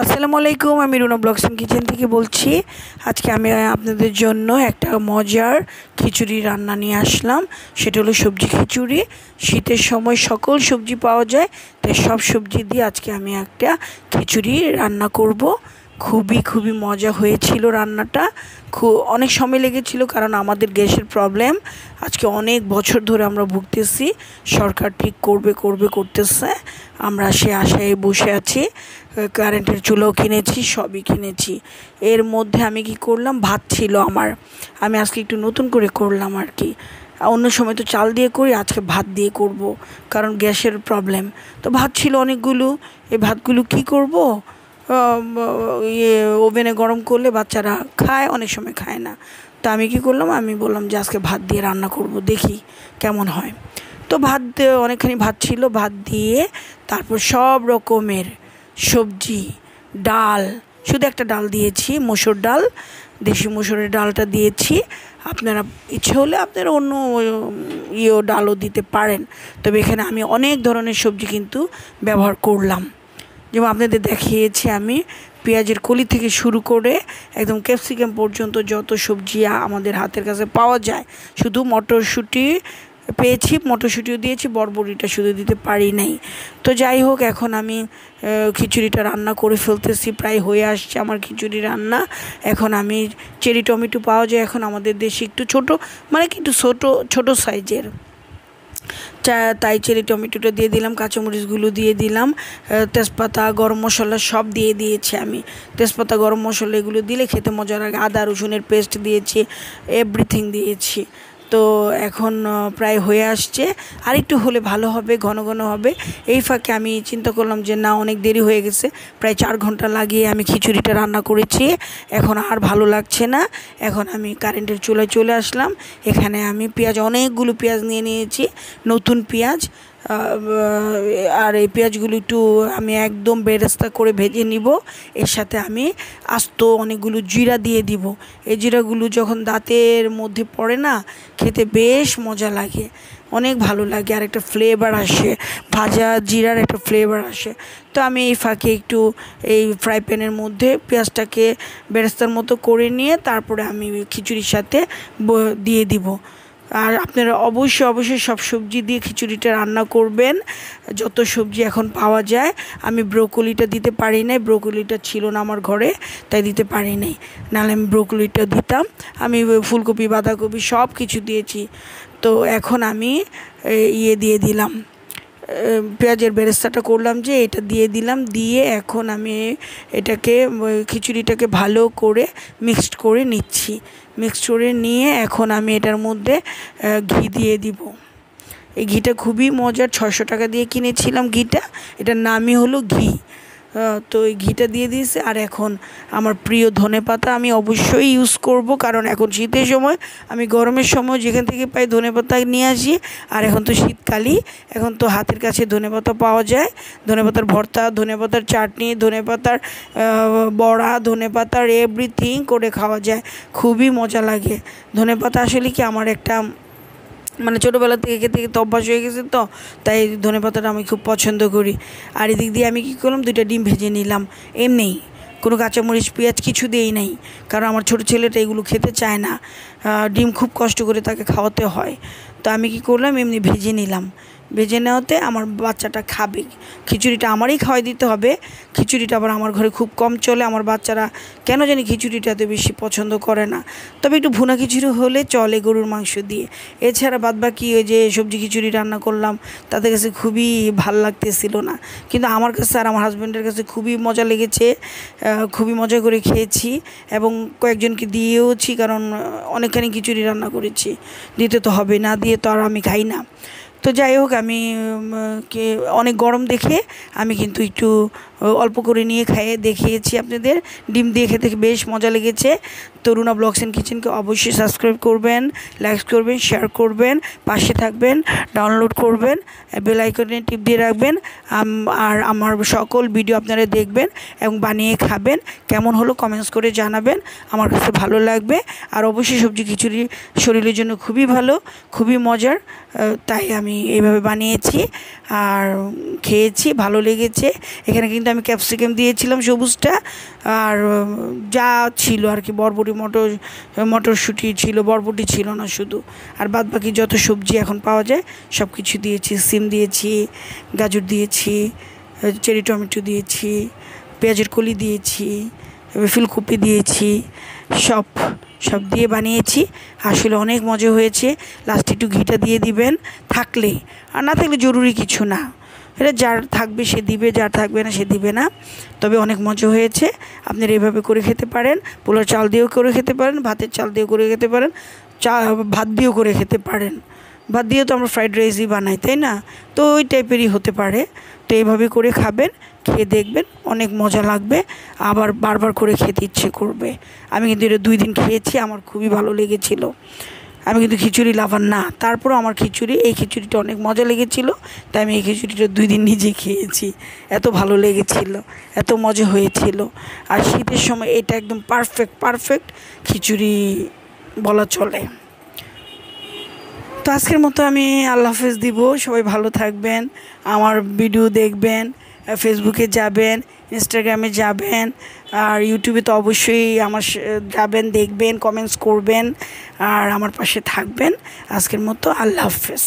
আসসালামু আলাইকুম, আমি রুনা ব্লগস এন্ড কিচেন থেকে বলছি। আজকে আমি আপনাদের জন্য একটা মজার খিচুড়ি রান্না নিয়ে আসলাম। সেটা হলো সবজি খিচুড়ি। শীতের সময় সকল সবজি পাওয়া যায়, তাই সব সবজি দিয়ে আজকে আমি একটা খিচুড়ি রান্না করব। খুবই মজা হয়েছিল রান্নাটা। অনেক সময় লেগেছিল, কারণ আমাদের গ্যাসের প্রবলেম আজকে অনেক বছর ধরে আমরা ভুগতেছি। সরকার ঠিক করতেছে, আমরা সে আশায় বসে আছি। কারেন্টের চুলাও কিনেছি, সবই কিনেছি। এর মধ্যে আমি কি করলাম, ভাত ছিল আমার, আমি আজকে একটু নতুন করে করলাম আর কি। অন্য সময় তো চাল দিয়ে করি, আজকে ভাত দিয়ে করব, কারণ গ্যাসের প্রবলেম। তো ভাত ছিল অনেকগুলো। এই ভাতগুলো কি করব, ওভেনে গরম করলে বাচ্চারা খায়, অনেক সময় খায় না। তো আমি কি করলাম, আমি বললাম যে আজকে ভাত দিয়ে রান্না করব, দেখি কেমন হয়। তো অনেকখানি ভাত ছিল, ভাত দিয়ে তারপর সব রকমের সবজি, ডাল, শুধু একটা ডাল দিয়েছি, মসুর ডাল, দেশি মসুরের ডালটা দিয়েছি। আপনারা ইচ্ছে হলে আপনারা অন্য ডালও দিতে পারেন, তবে এখানে আমি অনেক ধরনের সবজি কিন্তু ব্যবহার করলাম। যেমন আপনাদের দেখিয়েছি আমি, পেঁয়াজের কলি থেকে শুরু করে একদম ক্যাপসিকাম পর্যন্ত যত সবজি আমাদের হাতের কাছে পাওয়া যায়। শুধু মটরশুঁটি পেয়েছি, মটরশুঁটিও দিয়েছি, বরবটিটা শুধু দিতে পারি নাই। তো যাই হোক, এখন আমি খিচুড়িটা রান্না করে ফেলতেছি, প্রায় হয়ে আসছে আমার খিচুড়ি রান্না। এখন আমি চেরি টমেটো পাওয়া যায় এখন আমাদের দেশে, একটু ছোটো, মানে কি একটু ছোটো সাইজের, তাই চেরি টমেটোটা দিয়ে দিলাম, কাঁচামরিচগুলো দিয়ে দিলাম, তেজপাতা, গরম মশলা সব দিয়ে দিয়েছি আমি। তেজপাতা, গরম মশলা এগুলো দিলে খেতে মজা লাগে। আদা রসুনের পেস্ট দিয়েছি, এভরিথিং দিয়েছি। তো এখন প্রায় হয়ে আসছে, আর একটু হলে ভালো হবে, ঘন হবে। এই ফাঁকে আমি চিন্তা করলাম যে না, অনেক দেরি হয়ে গেছে, প্রায় 4 ঘন্টা লাগিয়ে আমি খিচুড়িটা রান্না করেছি, এখন আর ভালো লাগছে না। এখন আমি কারেন্টের চুলায় চলে আসলাম। এখানে আমি অনেকগুলো পেঁয়াজ নিয়ে নিয়েছি, নতুন পেঁয়াজ। আর এই পেঁয়াজগুলো একটু আমি একদম বেরেস্তা করে ভেজে নিব। এর সাথে আমি আস্ত অনেকগুলো জিরা দিয়ে দিব। এই জিরাগুলো যখন দাঁতের মধ্যে পড়ে না, খেতে বেশ মজা লাগে, অনেক ভালো লাগে, আর একটা ফ্লেভার আসে, ভাজা জিরার একটা ফ্লেভার আসে। তো আমি এই ফাঁকে একটু এই ফ্রাই প্যানের মধ্যে পেঁয়াজটাকে বেরেস্তার মতো করে নিয়ে তারপরে আমি খিচুড়ির সাথে দিয়ে দিব। আর আপনারা অবশ্যই সব সবজি দিয়ে খিচুড়িটা রান্না করবেন, যত সবজি এখন পাওয়া যায়। আমি ব্রোকলিটা দিতে পারি নাই, ব্রোকলিটা ছিল না আমার ঘরে, তাই দিতে পারি নাই, নাহলে আমি ব্রোকলিটা দিতাম। আমি ফুলকপি, বাঁধাকপি সব কিছু দিয়েছি। তো এখন আমি দিয়ে দিলাম, পেঁয়াজের বেরেস্তাটা করলাম যে এটা দিয়ে দিলাম, দিয়ে এখন আমি এটাকে খিচুড়িটাকে ভালো করে মিক্সড করে নিচ্ছি। মিক্সড করে নিয়ে এখন আমি এটার মধ্যে ঘি দিয়ে দিব। এই ঘিটা খুবই মজার, 600 টাকা দিয়ে কিনেছিলাম ঘিটা, এটার নামই হলো ঘি। তো এই ঘিটা দিয়ে দিয়েছে। আর এখন আমার প্রিয় ধনেপাতা আমি অবশ্যই ইউজ করব, কারণ এখন শীতের সময়, আমি গরমের সময় যেখান থেকে পাই ধনেপাতা নিয়ে আসি। আর এখন তো শীতকালই, এখন তো হাতের কাছে ধনেপাতা পাওয়া যায়। ধনেপাতার ভর্তা, ধনেপাতার চাটনি, ধনেপাতার বড়া, ধনেপাতার এভরিথিং করে খাওয়া যায়, খুবই মজা লাগে। ধনেপাতা আসলে কি আমার একটা, মানে ছোটোবেলা থেকে খেতে খেতে অভ্যাস হয়ে গেছে, তো তাই ধনেপাতাটা আমি খুব পছন্দ করি। আর এদিক দিয়ে আমি কী করলাম, 2টা ডিম ভেজে নিলাম, এমনিই, কোনো কাঁচামরিচ পেঁয়াজ কিছু দিই নাই, কারণ আমার ছোটো ছেলেটা এগুলো খেতে চায় না, ডিম খুব কষ্ট করে তাকে খাওয়াতে হয়। তো আমি কি করলাম, এমনি ভেজে নিলাম। ভেজে নেওয়াতে আমার বাচ্চাটা খাবে, খিচুড়িটা আমারই খাওয়াই দিতে হবে। খিচুড়িটা আবার আমার ঘরে খুব কম চলে, আমার বাচ্চারা কেন জানি খিচুড়িটাতে বেশি পছন্দ করে না, তবে একটু ভুনা খিচুড়ি হলে চলে গরুর মাংস দিয়ে। এছাড়া বাদবাকি ওই যে সবজি খিচুড়ি রান্না করলাম, তাদের কাছে খুবই ভাল লাগতেছিল না, কিন্তু আমার কাছে আর আমার হাজব্যান্ডের কাছে খুবই মজা লেগেছে, খুবই মজা করে খেয়েছি এবং কয়েকজনকে দিয়েওছি, কারণ অনেকখানি খিচুড়ি রান্না করেছি, দিতে তো হবে, না দিয়ে তো আর আমি খাই না। তো যাই হোক, আমি অনেক গরম দেখে আমি কিন্তু একটু অল্প করে নিয়ে খাইয়ে দেখিয়েছি আপনাদের। ডিম দিয়ে খেতে বেশ মজা লেগেছে। তো রুনা ব্লগস এন্ড কিচেনকে অবশ্যই সাবস্ক্রাইব করবেন, লাইক করবেন, শেয়ার করবেন, পাশে থাকবেন, ডাউনলোড করবেন, বেল আইকনে টিপ দিয়ে রাখবেন। আর আমার সকল ভিডিও আপনারা দেখবেন এবং বানিয়ে খাবেন। কেমন হলো কমেন্টস করে জানাবেন, আমার কাছে ভালো লাগবে। আর অবশ্যই সবজি খিচুড়ি শরীরের জন্য খুবই ভালো, খুবই মজার, তাই আমি আমি এইভাবে বানিয়েছি আর খেয়েছি, ভালো লেগেছে। এখানে কিন্তু আমি ক্যাপসিকাম দিয়েছিলাম সবুজটা, আর যা ছিল আর কি, বরবটি মটরশুঁটি ছিল, বরবটি ছিল না শুধু, আর বাদ বাকি যত সবজি এখন পাওয়া যায় সব কিছু দিয়েছি। সিম দিয়েছি, গাজর দিয়েছি, চেরি টমেটো দিয়েছি, পেঁয়াজের কলি দিয়েছি, ফুলকপি দিয়েছি, সব দিয়ে বানিয়েছি। আসলে অনেক মজা হয়েছে। লাস্টে একটু ঘিটা দিয়ে দিবেন থাকলে, আর না থাকলে জরুরি কিছু না, এটা যার থাকবে সে দিবে, যার থাকবে না সে দিবে না। তবে অনেক মজা হয়েছে। আপনারা এভাবে করে খেতে পারেন, পোলাও চাল দিয়েও করে খেতে পারেন, ভাতের চাল দিয়েও করে খেতে পারেন, ভাত দিয়েও করে খেতে পারেন। ভাত দিয়ে তো আমরা ফ্রাইড রাইসই বানাই, তাই না? তো ওই টাইপেরই হতে পারে। তো এইভাবে করে খাবেন, খেয়ে দেখবেন অনেক মজা লাগবে, আবার বারবার করে খেতে ইচ্ছে করবে। আমি কিন্তু এটা 2 দিন খেয়েছি, আমার খুবই ভালো লেগেছিল। আমি কিন্তু খিচুড়ি লাভার না, তারপরেও আমার এই খিচুড়িটা অনেক মজা লেগেছিল, তাই আমি এই খিচুড়িটা 2 দিন নিজে খেয়েছি। এত ভালো লেগেছিল, এত মজা হয়েছিল। আর শীতের সময় এটা একদম পারফেক্ট খিচুড়ি বলা চলে। তো আজকের মতো আমি আল্লাহ হাফেজ দিব। সবাই ভালো থাকবেন, আমার ভিডিও দেখবেন, ফেসবুকে যাবেন, ইনস্টাগ্রামে যাবেন, আর ইউটিউবে তো অবশ্যই আমার যাবেন, দেখবেন, কমেন্টস করবেন, আর আমার পাশে থাকবেন। আজকের মতো আল্লাহ হাফেজ।